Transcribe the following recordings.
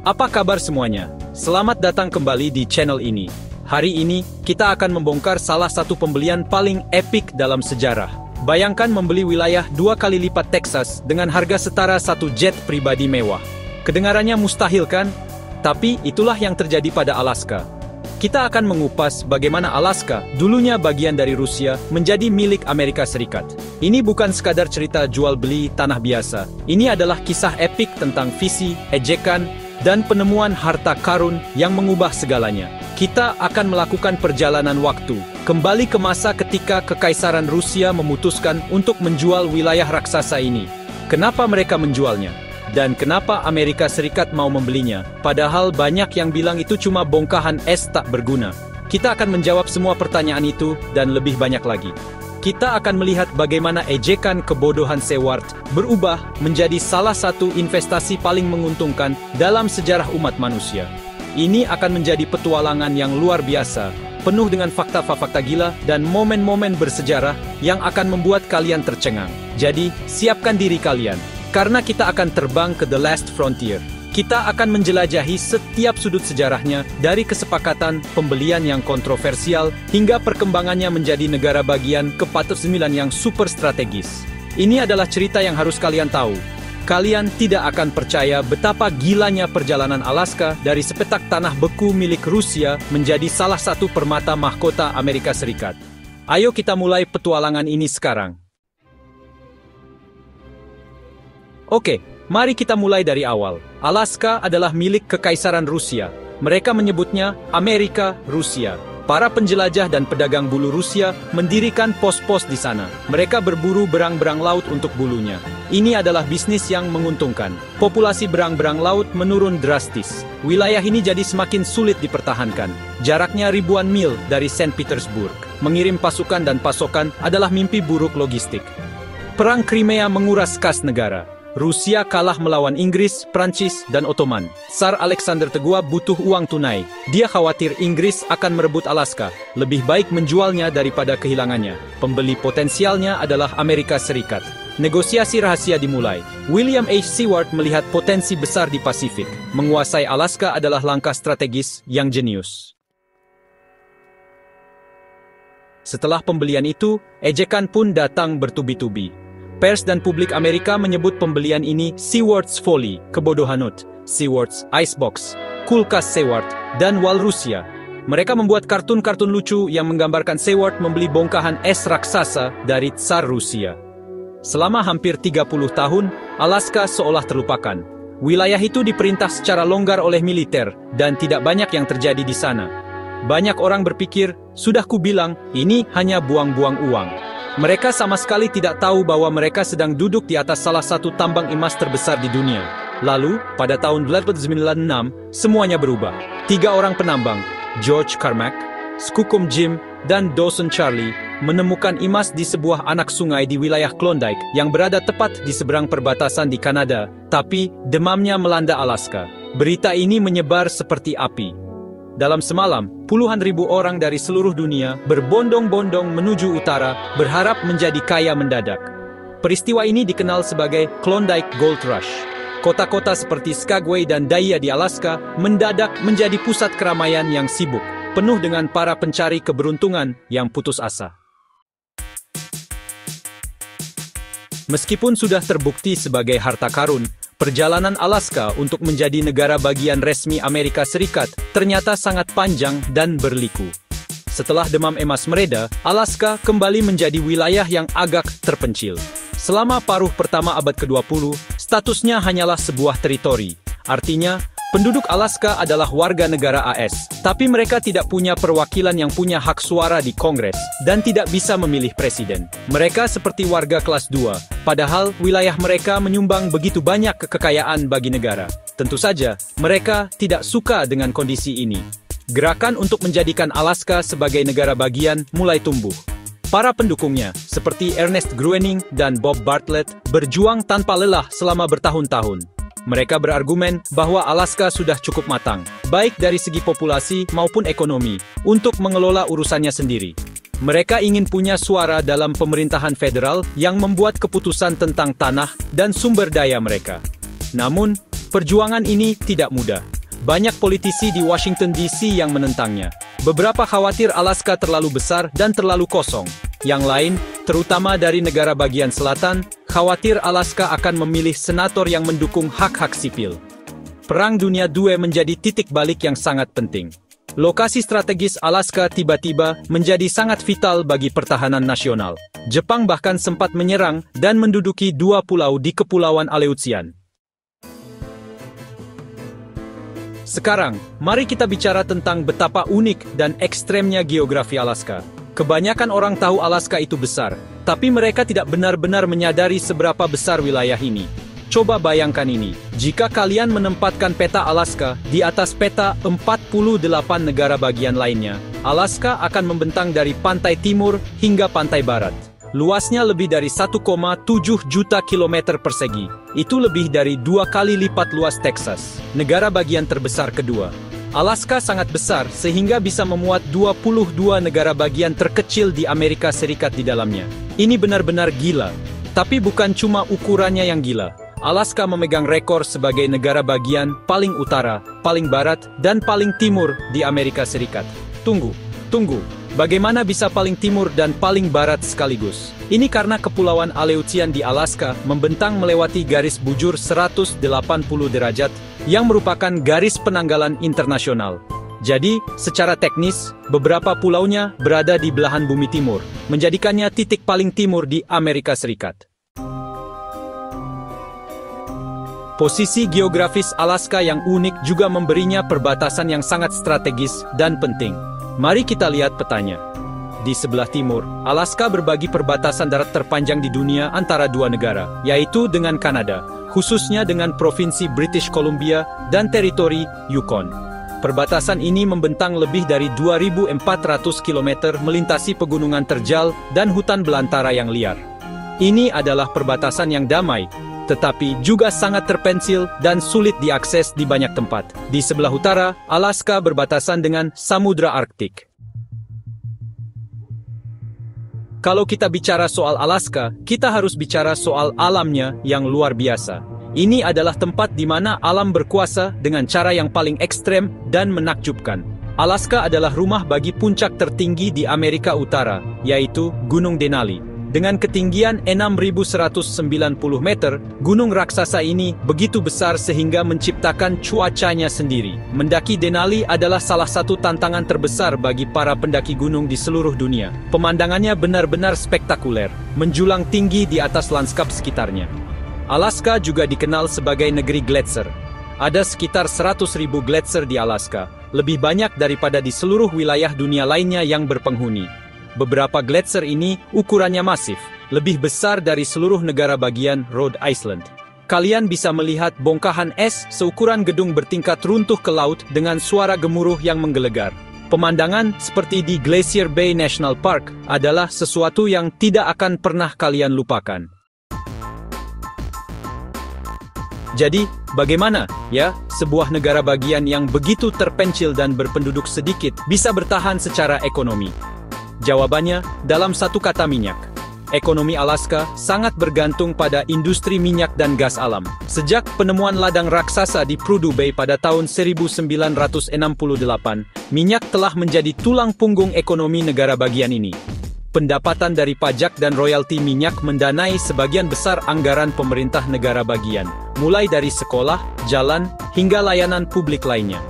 Apa kabar semuanya? Selamat datang kembali di channel ini. Hari ini, kita akan membongkar salah satu pembelian paling epik dalam sejarah. Bayangkan membeli wilayah 2 kali lipat Texas dengan harga setara satu jet pribadi mewah. Kedengarannya mustahil kan? Tapi itulah yang terjadi pada Alaska. Kita akan mengupas bagaimana Alaska, dulunya bagian dari Rusia, menjadi milik Amerika Serikat. Ini bukan sekadar cerita jual-beli tanah biasa. Ini adalah kisah epik tentang visi, ejekan, dan penemuan harta karun yang mengubah segalanya. Kita akan melakukan perjalanan waktu, kembali ke masa ketika Kekaisaran Rusia memutuskan untuk menjual wilayah raksasa ini. Kenapa mereka menjualnya? Dan kenapa Amerika Serikat mau membelinya? Padahal banyak yang bilang itu cuma bongkahan es tak berguna. Kita akan menjawab semua pertanyaan itu dan lebih banyak lagi. Kita akan melihat bagaimana ejekan kebodohan Seward berubah menjadi salah satu investasi paling menguntungkan dalam sejarah umat manusia. Ini akan menjadi petualangan yang luar biasa, penuh dengan fakta-fakta gila dan momen-momen bersejarah yang akan membuat kalian tercengang. Jadi, siapkan diri kalian, karena kita akan terbang ke The Last Frontier. Kita akan menjelajahi setiap sudut sejarahnya, dari kesepakatan pembelian yang kontroversial hingga perkembangannya menjadi negara bagian ke-49 yang super strategis. Ini adalah cerita yang harus kalian tahu. Kalian tidak akan percaya betapa gilanya perjalanan Alaska dari sepetak tanah beku milik Rusia menjadi salah satu permata mahkota Amerika Serikat. Ayo kita mulai petualangan ini sekarang. Oke. Mari kita mulai dari awal. Alaska adalah milik Kekaisaran Rusia. Mereka menyebutnya Amerika Rusia. Para penjelajah dan pedagang bulu Rusia mendirikan pos-pos di sana. Mereka berburu berang-berang laut untuk bulunya. Ini adalah bisnis yang menguntungkan. Populasi berang-berang laut menurun drastis. Wilayah ini jadi semakin sulit dipertahankan. Jaraknya ribuan mil dari Saint Petersburg. Mengirim pasukan dan pasokan adalah mimpi buruk logistik. Perang Crimea menguras kas negara. Rusia kalah melawan Inggris, Prancis, dan Ottoman. Tsar Alexander Tegua butuh uang tunai. Dia khawatir Inggris akan merebut Alaska. Lebih baik menjualnya daripada kehilangannya. Pembeli potensialnya adalah Amerika Serikat. Negosiasi rahasia dimulai. William H. Seward melihat potensi besar di Pasifik. Menguasai Alaska adalah langkah strategis yang jenius. Setelah pembelian itu, ejekan pun datang bertubi-tubi. Pers dan publik Amerika menyebut pembelian ini Seward's Folly, kebodohan Nut, Seward's Icebox, kulkas Seward, dan wal Rusia. Mereka membuat kartun-kartun lucu yang menggambarkan Seward membeli bongkahan es raksasa dari Tsar Rusia. Selama hampir 30 tahun, Alaska seolah terlupakan. Wilayah itu diperintah secara longgar oleh militer, dan tidak banyak yang terjadi di sana. Banyak orang berpikir, sudah kubilang, ini hanya buang-buang uang. Mereka sama sekali tidak tahu bahwa mereka sedang duduk di atas salah satu tambang emas terbesar di dunia. Lalu, pada tahun 1896, semuanya berubah. 3 orang penambang, George Carmack, Skookum Jim, dan Dawson Charlie, menemukan emas di sebuah anak sungai di wilayah Klondike yang berada tepat di seberang perbatasan di Kanada, tapi demamnya melanda Alaska. Berita ini menyebar seperti api. Dalam semalam, puluhan ribu orang dari seluruh dunia berbondong-bondong menuju utara, berharap menjadi kaya mendadak. Peristiwa ini dikenal sebagai Klondike Gold Rush. Kota-kota seperti Skagway dan Daya di Alaska mendadak menjadi pusat keramaian yang sibuk, penuh dengan para pencari keberuntungan yang putus asa. Meskipun sudah terbukti sebagai harta karun, perjalanan Alaska untuk menjadi negara bagian resmi Amerika Serikat ternyata sangat panjang dan berliku. Setelah demam emas mereda, Alaska kembali menjadi wilayah yang agak terpencil. Selama paruh pertama abad ke-20, statusnya hanyalah sebuah teritori. Artinya, penduduk Alaska adalah warga negara AS, tapi mereka tidak punya perwakilan yang punya hak suara di Kongres, dan tidak bisa memilih presiden. Mereka seperti warga kelas 2, padahal wilayah mereka menyumbang begitu banyak kekayaan bagi negara. Tentu saja, mereka tidak suka dengan kondisi ini. Gerakan untuk menjadikan Alaska sebagai negara bagian mulai tumbuh. Para pendukungnya, seperti Ernest Gruening dan Bob Bartlett, berjuang tanpa lelah selama bertahun-tahun. Mereka berargumen bahwa Alaska sudah cukup matang, baik dari segi populasi maupun ekonomi, untuk mengelola urusannya sendiri. Mereka ingin punya suara dalam pemerintahan federal yang membuat keputusan tentang tanah dan sumber daya mereka. Namun, perjuangan ini tidak mudah. Banyak politisi di Washington DC yang menentangnya. Beberapa khawatir Alaska terlalu besar dan terlalu kosong. Yang lain, terutama dari negara bagian selatan, khawatir Alaska akan memilih senator yang mendukung hak-hak sipil. Perang Dunia II menjadi titik balik yang sangat penting. Lokasi strategis Alaska tiba-tiba menjadi sangat vital bagi pertahanan nasional. Jepang bahkan sempat menyerang dan menduduki 2 pulau di Kepulauan Aleutian. Sekarang, mari kita bicara tentang betapa unik dan ekstremnya geografi Alaska. Kebanyakan orang tahu Alaska itu besar, tapi mereka tidak benar-benar menyadari seberapa besar wilayah ini. Coba bayangkan ini, jika kalian menempatkan peta Alaska di atas peta 48 negara bagian lainnya, Alaska akan membentang dari pantai timur hingga pantai barat. Luasnya lebih dari 1,7 juta kilometer persegi. Itu lebih dari 2 kali lipat luas Texas, negara bagian terbesar kedua. Alaska sangat besar sehingga bisa memuat 22 negara bagian terkecil di Amerika Serikat di dalamnya. Ini benar-benar gila. Tapi bukan cuma ukurannya yang gila. Alaska memegang rekor sebagai negara bagian paling utara, paling barat, dan paling timur di Amerika Serikat. Tunggu. Bagaimana bisa paling timur dan paling barat sekaligus? Ini karena Kepulauan Aleutian di Alaska membentang melewati garis bujur 180 derajat yang merupakan garis penanggalan internasional. Jadi, secara teknis, beberapa pulaunya berada di belahan bumi timur, menjadikannya titik paling timur di Amerika Serikat. Posisi geografis Alaska yang unik juga memberinya perbatasan yang sangat strategis dan penting. Mari kita lihat petanya. Di sebelah timur, Alaska berbagi perbatasan darat terpanjang di dunia antara 2 negara, yaitu dengan Kanada, khususnya dengan Provinsi British Columbia dan teritori Yukon. Perbatasan ini membentang lebih dari 2.400 km melintasi pegunungan terjal dan hutan belantara yang liar. Ini adalah perbatasan yang damai, tetapi juga sangat terpencil dan sulit diakses di banyak tempat. Di sebelah utara, Alaska berbatasan dengan Samudra Arktik. Kalau kita bicara soal Alaska, kita harus bicara soal alamnya yang luar biasa. Ini adalah tempat di mana alam berkuasa dengan cara yang paling ekstrem dan menakjubkan. Alaska adalah rumah bagi puncak tertinggi di Amerika Utara, yaitu Gunung Denali. Dengan ketinggian 6.190 meter, gunung raksasa ini begitu besar sehingga menciptakan cuacanya sendiri. Mendaki Denali adalah salah satu tantangan terbesar bagi para pendaki gunung di seluruh dunia. Pemandangannya benar-benar spektakuler, menjulang tinggi di atas lanskap sekitarnya. Alaska juga dikenal sebagai negeri gletser. Ada sekitar 100.000 gletser di Alaska, lebih banyak daripada di seluruh wilayah dunia lainnya yang berpenghuni. Beberapa gletser ini ukurannya masif, lebih besar dari seluruh negara bagian Rhode Island. Kalian bisa melihat bongkahan es seukuran gedung bertingkat runtuh ke laut dengan suara gemuruh yang menggelegar. Pemandangan seperti di Glacier Bay National Park adalah sesuatu yang tidak akan pernah kalian lupakan. Jadi, bagaimana, ya, sebuah negara bagian yang begitu terpencil dan berpenduduk sedikit bisa bertahan secara ekonomi? Jawabannya, dalam satu kata minyak. Ekonomi Alaska sangat bergantung pada industri minyak dan gas alam. Sejak penemuan ladang raksasa di Prudhoe Bay pada tahun 1968, minyak telah menjadi tulang punggung ekonomi negara bagian ini. Pendapatan dari pajak dan royalti minyak mendanai sebagian besar anggaran pemerintah negara bagian, mulai dari sekolah, jalan, hingga layanan publik lainnya.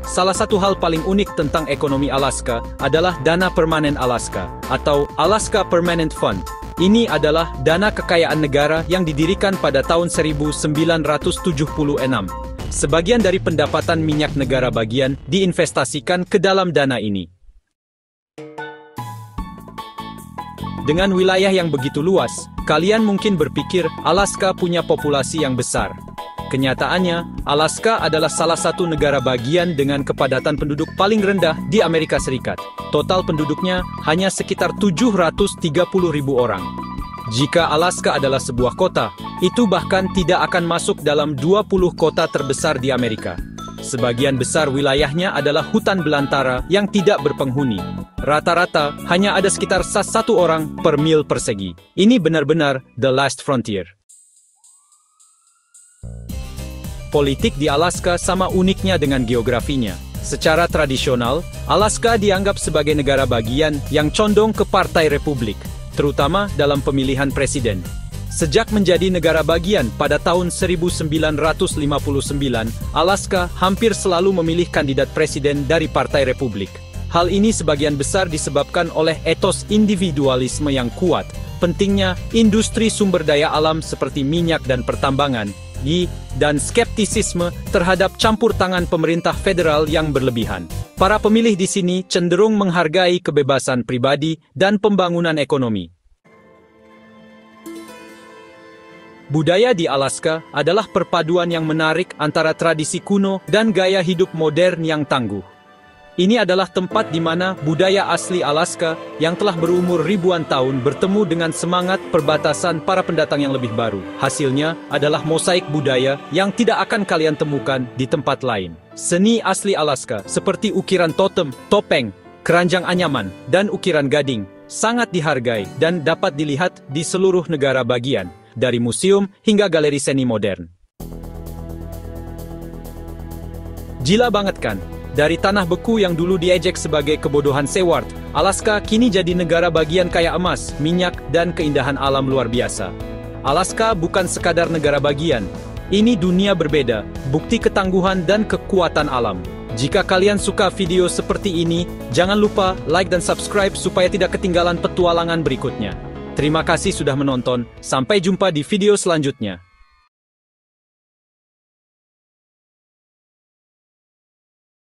Salah satu hal paling unik tentang ekonomi Alaska adalah Dana Permanen Alaska, atau Alaska Permanent Fund. Ini adalah dana kekayaan negara yang didirikan pada tahun 1976. Sebagian dari pendapatan minyak negara bagian diinvestasikan ke dalam dana ini. Dengan wilayah yang begitu luas, kalian mungkin berpikir Alaska punya populasi yang besar. Kenyataannya, Alaska adalah salah satu negara bagian dengan kepadatan penduduk paling rendah di Amerika Serikat. Total penduduknya hanya sekitar 730.000 orang. Jika Alaska adalah sebuah kota, itu bahkan tidak akan masuk dalam 20 kota terbesar di Amerika. Sebagian besar wilayahnya adalah hutan belantara yang tidak berpenghuni. Rata-rata hanya ada sekitar 1 orang per mil persegi. Ini benar-benar the last frontier. Politik di Alaska sama uniknya dengan geografinya. Secara tradisional, Alaska dianggap sebagai negara bagian yang condong ke Partai Republik, terutama dalam pemilihan presiden. Sejak menjadi negara bagian pada tahun 1959, Alaska hampir selalu memilih kandidat presiden dari Partai Republik. Hal ini sebagian besar disebabkan oleh etos individualisme yang kuat, pentingnya industri sumber daya alam seperti minyak dan pertambangan, dan skeptisisme terhadap campur tangan pemerintah federal yang berlebihan. Para pemilih di sini cenderung menghargai kebebasan pribadi dan pembangunan ekonomi. Budaya di Alaska adalah perpaduan yang menarik antara tradisi kuno dan gaya hidup modern yang tangguh. Ini adalah tempat di mana budaya asli Alaska yang telah berumur ribuan tahun bertemu dengan semangat perbatasan para pendatang yang lebih baru. Hasilnya adalah mosaik budaya yang tidak akan kalian temukan di tempat lain. Seni asli Alaska seperti ukiran totem, topeng, keranjang anyaman, dan ukiran gading sangat dihargai dan dapat dilihat di seluruh negara bagian, dari museum hingga galeri seni modern. Gila banget kan? Dari tanah beku yang dulu diejek sebagai kebodohan Seward, Alaska kini jadi negara bagian kaya emas, minyak, dan keindahan alam luar biasa. Alaska bukan sekadar negara bagian. Ini dunia berbeda, bukti ketangguhan dan kekuatan alam. Jika kalian suka video seperti ini, jangan lupa like dan subscribe supaya tidak ketinggalan petualangan berikutnya. Terima kasih sudah menonton, sampai jumpa di video selanjutnya.